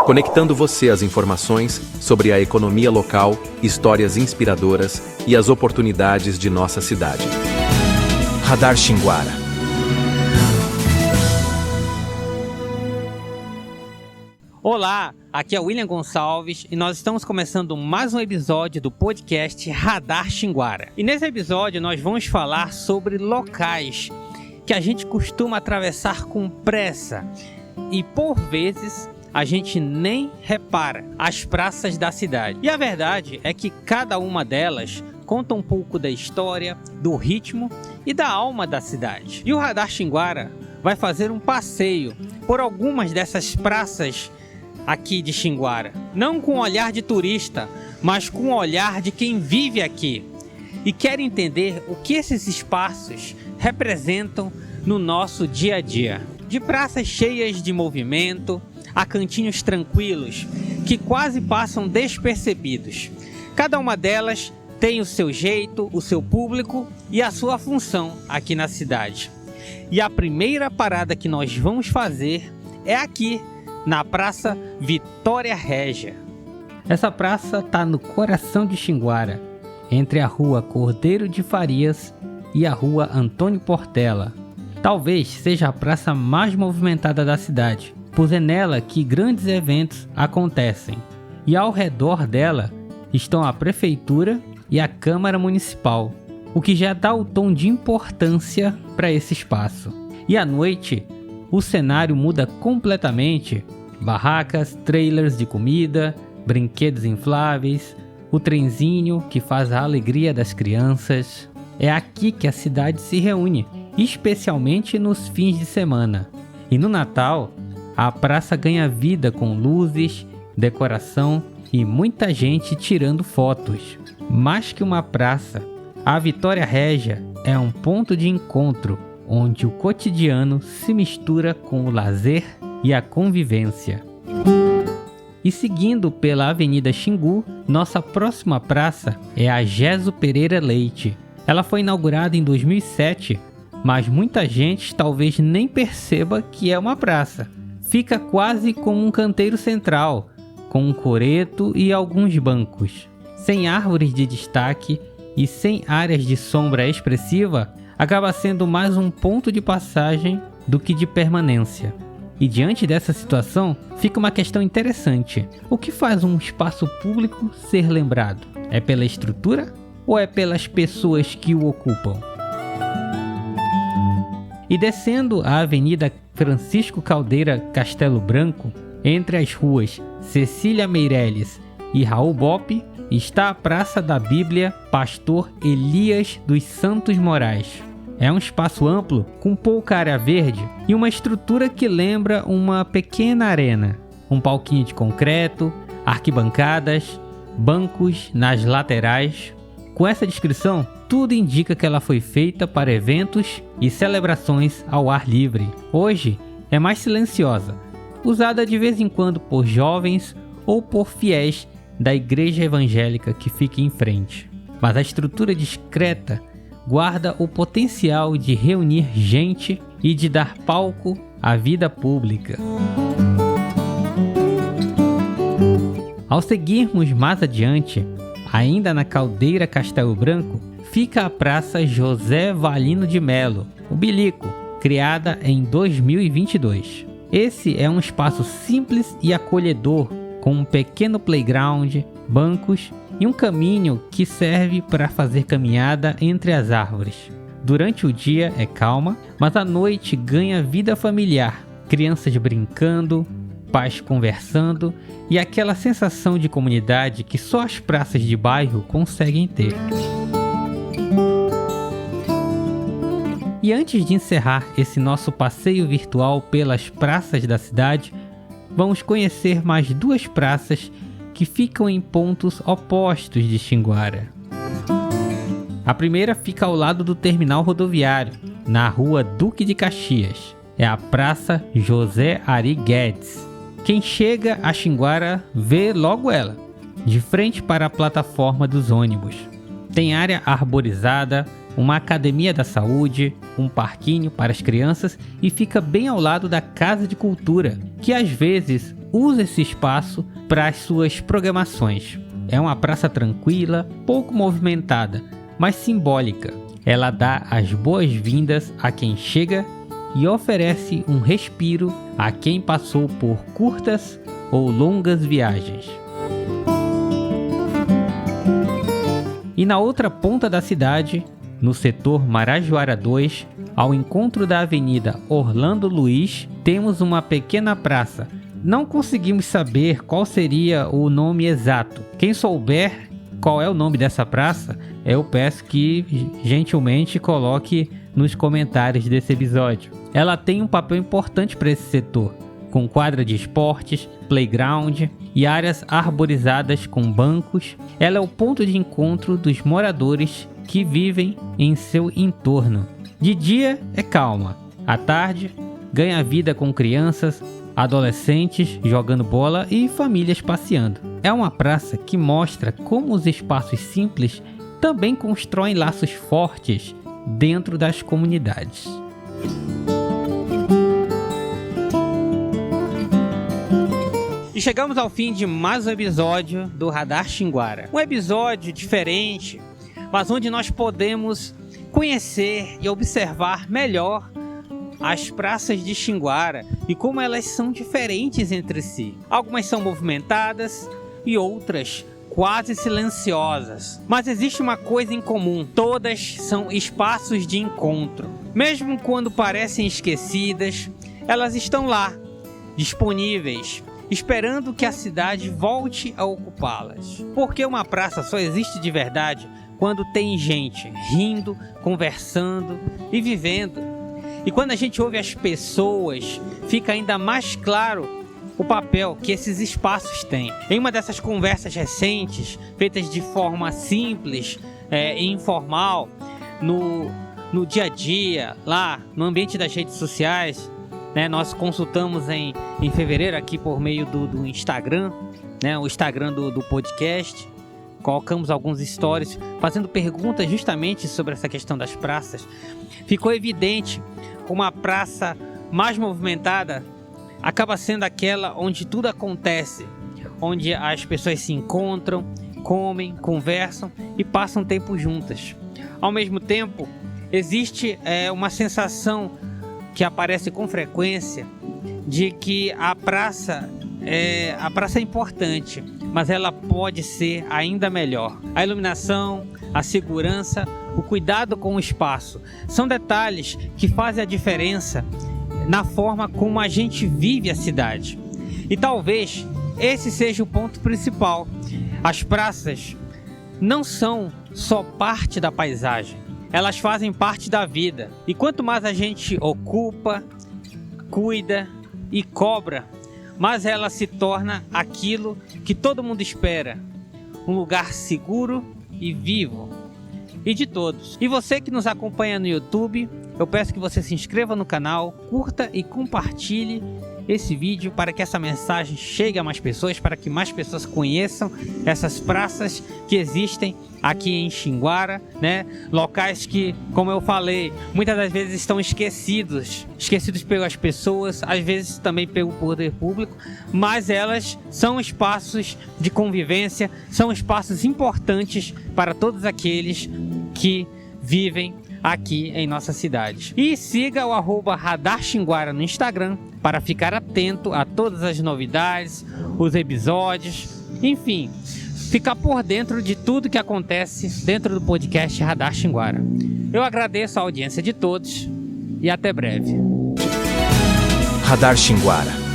conectando você às informações sobre a economia local, histórias inspiradoras e as oportunidades de nossa cidade. Radar Xinguara. Olá, aqui é William Gonçalves e nós estamos começando mais um episódio do podcast Radar Xinguara. E nesse episódio nós vamos falar sobre locais que a gente costuma atravessar com pressa e por vezes a gente nem repara, as praças da cidade. E a verdade é que cada uma delas conta um pouco da história, do ritmo e da alma da cidade. E o Radar Xinguara vai fazer um passeio por algumas dessas praças aqui de Xinguara. Não com o olhar de turista, mas com o olhar de quem vive aqui e quer entender o que esses espaços representam no nosso dia a dia. De praças cheias de movimento a cantinhos tranquilos que quase passam despercebidos. Cada uma delas tem o seu jeito, o seu público e a sua função aqui na cidade. E a primeira parada que nós vamos fazer é aqui, na Praça Vitória Régia. Essa praça está no coração de Xinguara, entre a Rua Cordeiro de Farias e a Rua Antônio Portela. Talvez seja a praça mais movimentada da cidade, pois é nela que grandes eventos acontecem. E ao redor dela estão a Prefeitura e a Câmara Municipal, o que já dá o tom de importância para esse espaço. E à noite, o cenário muda completamente. Barracas, trailers de comida, brinquedos infláveis, o trenzinho que faz a alegria das crianças. É aqui que a cidade se reúne, especialmente nos fins de semana. E no Natal, a praça ganha vida com luzes, decoração e muita gente tirando fotos. Mais que uma praça, a Vitória Régia é um ponto de encontro onde o cotidiano se mistura com o lazer e a convivência. E seguindo pela Avenida Xingu, nossa próxima praça é a Gesso Pereira Leite. Ela foi inaugurada em 2007, mas muita gente talvez nem perceba que é uma praça. Fica quase como um canteiro central, com um coreto e alguns bancos. Sem árvores de destaque e sem áreas de sombra expressiva, acaba sendo mais um ponto de passagem do que de permanência. E diante dessa situação, fica uma questão interessante. O que faz um espaço público ser lembrado? É pela estrutura ou é pelas pessoas que o ocupam? E descendo a Avenida Francisco Caldeira Castelo Branco, entre as ruas Cecília Meireles e Raul Bopp, está a Praça da Bíblia Pastor Elias dos Santos Moraes. É um espaço amplo, com pouca área verde e uma estrutura que lembra uma pequena arena. Um palquinho de concreto, arquibancadas, bancos nas laterais. Com essa descrição, tudo indica que ela foi feita para eventos e celebrações ao ar livre. Hoje é mais silenciosa, usada de vez em quando por jovens ou por fiéis da igreja evangélica que fica em frente. Mas a estrutura discreta guarda o potencial de reunir gente e de dar palco à vida pública. Ao seguirmos mais adiante, ainda na Caldeira Castelo Branco, fica a Praça José Valino de Melo, o Bilico, criada em 2022. Esse é um espaço simples e acolhedor, com um pequeno playground, bancos e um caminho que serve para fazer caminhada entre as árvores. Durante o dia é calma, mas à noite ganha vida familiar, crianças brincando, pais conversando e aquela sensação de comunidade que só as praças de bairro conseguem ter. E antes de encerrar esse nosso passeio virtual pelas praças da cidade, vamos conhecer mais duas praças que ficam em pontos opostos de Xinguara. A primeira fica ao lado do terminal rodoviário, na Rua Duque de Caxias. É a Praça José Ari Guedes. Quem chega a Xinguara vê logo ela, de frente para a plataforma dos ônibus. Tem área arborizada, uma academia da saúde, um parquinho para as crianças e fica bem ao lado da Casa de Cultura, que às vezes usa esse espaço para as suas programações. É uma praça tranquila, pouco movimentada, mas simbólica. Ela dá as boas-vindas a quem chega e oferece um respiro a quem passou por curtas ou longas viagens. E na outra ponta da cidade, no setor Marajoara 2, ao encontro da Avenida Orlando Luiz, temos uma pequena praça. Não conseguimos saber qual seria o nome exato. Quem souber qual é o nome dessa praça, eu peço que gentilmente coloque nos comentários desse episódio. Ela tem um papel importante para esse setor, com quadra de esportes, playground e áreas arborizadas com bancos. Ela é o ponto de encontro dos moradores que vivem em seu entorno. De dia é calma, à tarde ganha vida com crianças, adolescentes jogando bola e famílias passeando. É uma praça que mostra como os espaços simples também constroem laços fortes dentro das comunidades. E chegamos ao fim de mais um episódio do Radar Xinguara. Um episódio diferente, mas onde nós podemos conhecer e observar melhor as praças de Xinguara e como elas são diferentes entre si. Algumas são movimentadas e outras quase silenciosas. Mas existe uma coisa em comum: todas são espaços de encontro. Mesmo quando parecem esquecidas, elas estão lá, disponíveis, esperando que a cidade volte a ocupá-las. Porque uma praça só existe de verdade quando tem gente rindo, conversando e vivendo. E quando a gente ouve as pessoas, fica ainda mais claro o papel que esses espaços têm. Em uma dessas conversas recentes, feitas de forma simples e informal, no dia a dia, lá no ambiente das redes sociais, né, nós consultamos em fevereiro aqui por meio do Instagram, né, o Instagram do podcast. Colocamos alguns stories fazendo perguntas justamente sobre essa questão das praças. Ficou evidente como a praça mais movimentada acaba sendo aquela onde tudo acontece, onde as pessoas se encontram, comem, conversam e passam tempo juntas. Ao mesmo tempo, existe uma sensação que aparece com frequência de que a praça é importante, mas ela pode ser ainda melhor. A iluminação, a segurança, o cuidado com o espaço são detalhes que fazem a diferença na forma como a gente vive a cidade. E talvez esse seja o ponto principal. As praças não são só parte da paisagem, elas fazem parte da vida. E quanto mais a gente ocupa, cuida e cobra, mais ela se torna aquilo que todo mundo espera: um lugar seguro e vivo, e de todos. E você que nos acompanha no YouTube, eu peço que você se inscreva no canal, curta e compartilhe esse vídeo para que essa mensagem chegue a mais pessoas, para que mais pessoas conheçam essas praças que existem aqui em Xinguara, né? Locais que, como eu falei, muitas das vezes estão esquecidos pelas pessoas, às vezes também pelo poder público, mas elas são espaços de convivência, são espaços importantes para todos aqueles que vivem aqui em nossa cidade. E siga o @Radar Xinguara no Instagram para ficar atento a todas as novidades, os episódios, enfim, ficar por dentro de tudo que acontece dentro do podcast Radar Xinguara. Eu agradeço a audiência de todos e até breve. Radar Xinguara.